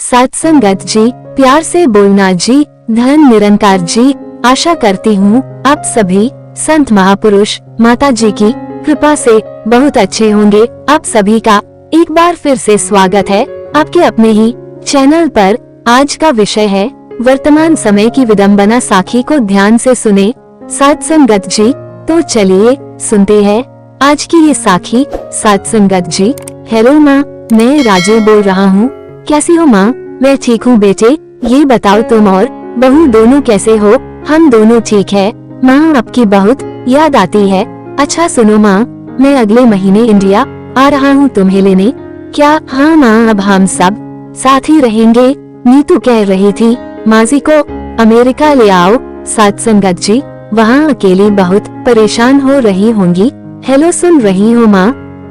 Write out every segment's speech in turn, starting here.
सत्संगत जी, प्यार से बोलना जी, धन निरंकार जी। आशा करती हूँ आप सभी संत महापुरुष माता जी की कृपा से बहुत अच्छे होंगे। आप सभी का एक बार फिर से स्वागत है आपके अपने ही चैनल पर। आज का विषय है वर्तमान समय की विडंबना, साखी को ध्यान से सुने सत्संगत जी। तो चलिए सुनते हैं आज की ये साखी। सत्संगत जी, हेलो माँ, मैं राजू बोल रहा हूँ। कैसी हो माँ? मैं ठीक हूँ बेटे, ये बताओ तुम और बहू दोनों कैसे हो? हम दोनों ठीक है माँ, आपकी बहुत याद आती है। अच्छा सुनो माँ, मैं अगले महीने इंडिया आ रहा हूँ तुम्हें लेने। क्या? हाँ माँ, अब हम सब साथ ही रहेंगे। नीतू कह रही थी माजी को अमेरिका ले आओ। सत्संगत जी, वहाँ अकेली बहुत परेशान हो रही होंगी। हेलो, सुन रही हो माँ?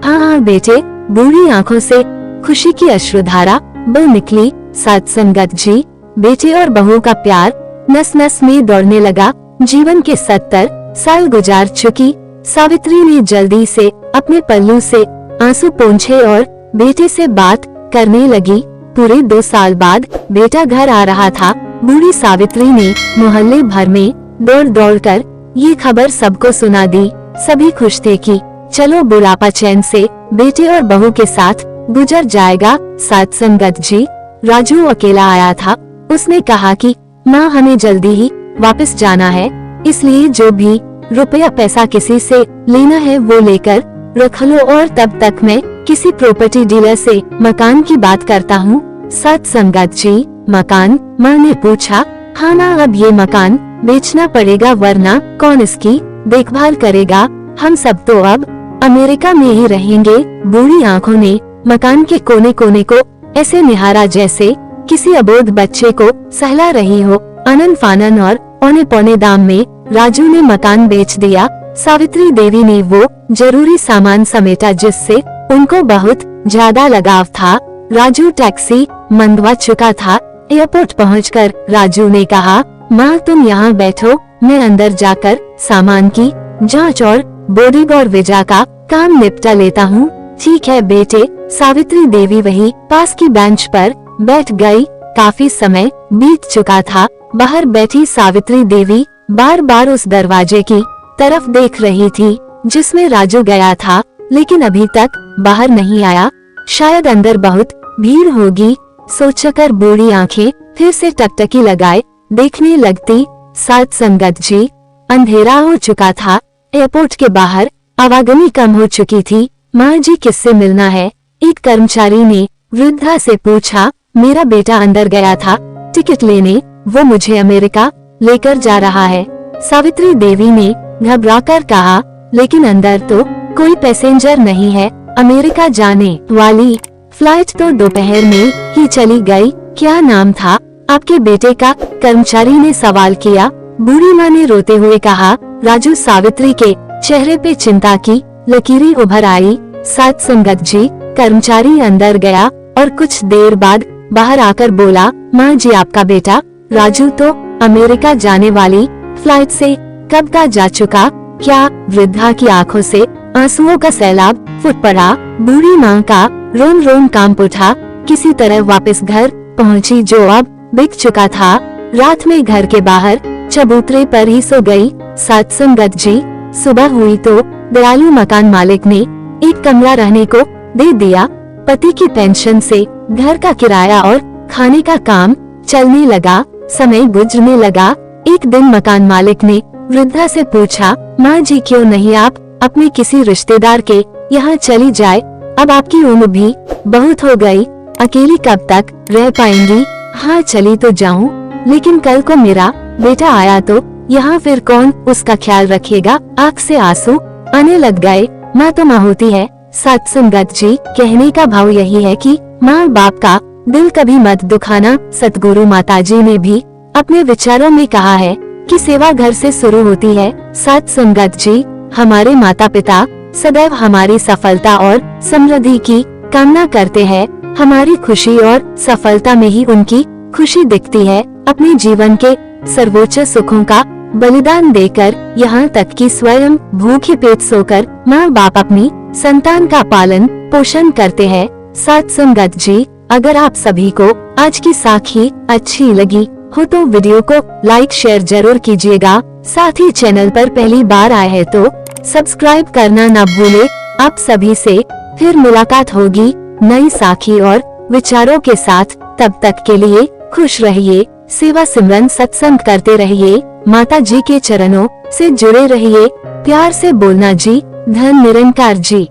हाँ बेटे। बूढ़ी आंखों से खुशी की अश्रुधारा बह निकली। सत्संगत जी, बेटे और बहू का प्यार नस नस में दौड़ने लगा। जीवन के 70 साल गुजार चुकी सावित्री ने जल्दी से अपने पल्लू से आंसू पोंछे और बेटे से बात करने लगी। पूरे 2 साल बाद बेटा घर आ रहा था। बूढ़ी सावित्री ने मोहल्ले भर में दौड़ दौड़ कर ये खबर सबको सुना दी। सभी खुश थे कि चलो बुढ़ापा चैन से बेटे और बहू के साथ गुजर जाएगा। सत्संगत जी, राजू अकेला आया था। उसने कहा कि माँ, हमें जल्दी ही वापस जाना है, इसलिए जो भी रुपया पैसा किसी से लेना है वो लेकर रख लो, और तब तक मैं किसी प्रॉपर्टी डीलर से मकान की बात करता हूँ। सत्संगत जी, मकान? माँ ने पूछा। हाँ ना, अब ये मकान बेचना पड़ेगा, वरना कौन इसकी देखभाल करेगा? हम सब तो अब अमेरिका में ही रहेंगे। बूढ़ी आंखों ने मकान के कोने कोने को ऐसे निहारा जैसे किसी अबोध बच्चे को सहला रही हो। अनन फानन और औने पौने दाम में राजू ने मकान बेच दिया। सावित्री देवी ने वो जरूरी सामान समेटा जिससे उनको बहुत ज्यादा लगाव था। राजू टैक्सी मंगवा चुका था। एयरपोर्ट पहुंचकर राजू ने कहा, माँ तुम यहाँ बैठो, मैं अंदर जाकर सामान की जांच और बोर्डिंग और वीजा का काम निपटा लेता हूँ। ठीक है बेटे। सावित्री देवी वही पास की बेंच पर बैठ गई। काफी समय बीत चुका था। बाहर बैठी सावित्री देवी बार बार उस दरवाजे की तरफ देख रही थी जिसमें राजू गया था, लेकिन अभी तक बाहर नहीं आया। शायद अंदर बहुत भीड़ होगी सोचकर बूढ़ी आंखें फिर से टकटकी लगाए देखने लगती। सत्संगत जी, अंधेरा हो चुका था। एयरपोर्ट के बाहर आवागमनी कम हो चुकी थी। माँ जी, किससे मिलना है? एक कर्मचारी ने वृद्धा से पूछा। मेरा बेटा अंदर गया था टिकट लेने, वो मुझे अमेरिका लेकर जा रहा है। सावित्री देवी ने घबराकर कहा, लेकिन अंदर तो कोई पैसेंजर नहीं है। अमेरिका जाने वाली फ्लाइट तो दोपहर में ही चली गई। क्या नाम था आपके बेटे का? कर्मचारी ने सवाल किया। बूढ़ी माँ ने रोते हुए कहा, राजू। सावित्री के चेहरे पे चिंता की लकीरें उभर आई। सत्संगत जी, कर्मचारी अंदर गया और कुछ देर बाद बाहर आकर बोला, माँ जी, आपका बेटा राजू तो अमेरिका जाने वाली फ्लाइट से कब का जा चुका। क्या? वृद्धा की आंखों से आंसुओं का सैलाब फूट पड़ा। बूढ़ी माँ का रोम रोम कांप उठा। किसी तरह वापस घर पहुँची जो अब बिक चुका था। रात में घर के बाहर चबूतरे पर ही सो गई। सत्संगत जी, सुबह हुई तो दयालु मकान मालिक ने एक कमरा रहने को दे दिया। पति की पेंशन से घर का किराया और खाने का काम चलने लगा। समय गुजरने लगा। एक दिन मकान मालिक ने वृद्धा से पूछा, माँ जी, क्यों नहीं आप अपने किसी रिश्तेदार के यहाँ चली जाए? अब आपकी उम्र भी बहुत हो गई, अकेली कब तक रह पाएंगी? हाँ, चली तो जाऊँ, लेकिन कल को मेरा बेटा आया तो यहाँ फिर कौन उसका ख्याल रखेगा? आँख से आंसू आने लग गए। माँ तो माँ होती है। सत्संगत जी, कहने का भाव यही है कि माँ बाप का दिल कभी मत दुखाना। सतगुरु माताजी ने भी अपने विचारों में कहा है कि सेवा घर से शुरू होती है। सत्संगत जी, हमारे माता पिता सदैव हमारी सफलता और समृद्धि की कामना करते हैं। हमारी खुशी और सफलता में ही उनकी खुशी दिखती है। अपने जीवन के सर्वोच्च सुखों का बलिदान देकर यहाँ तक कि स्वयं भूखे पेट सोकर माँ बाप अपनी संतान का पालन पोषण करते हैं। सत्संगत जी, अगर आप सभी को आज की साखी अच्छी लगी हो तो वीडियो को लाइक शेयर जरूर कीजिएगा। साथ ही चैनल पर पहली बार आए हैं तो सब्सक्राइब करना न भूले। आप सभी से फिर मुलाकात होगी नई साखी और विचारों के साथ। तब तक के लिए खुश रहिए, सेवा सिमरन सत्संग करते रहिए, माता जी के चरणों से जुड़े रहिए। प्यार से बोलना जी, धन निरंकार जी।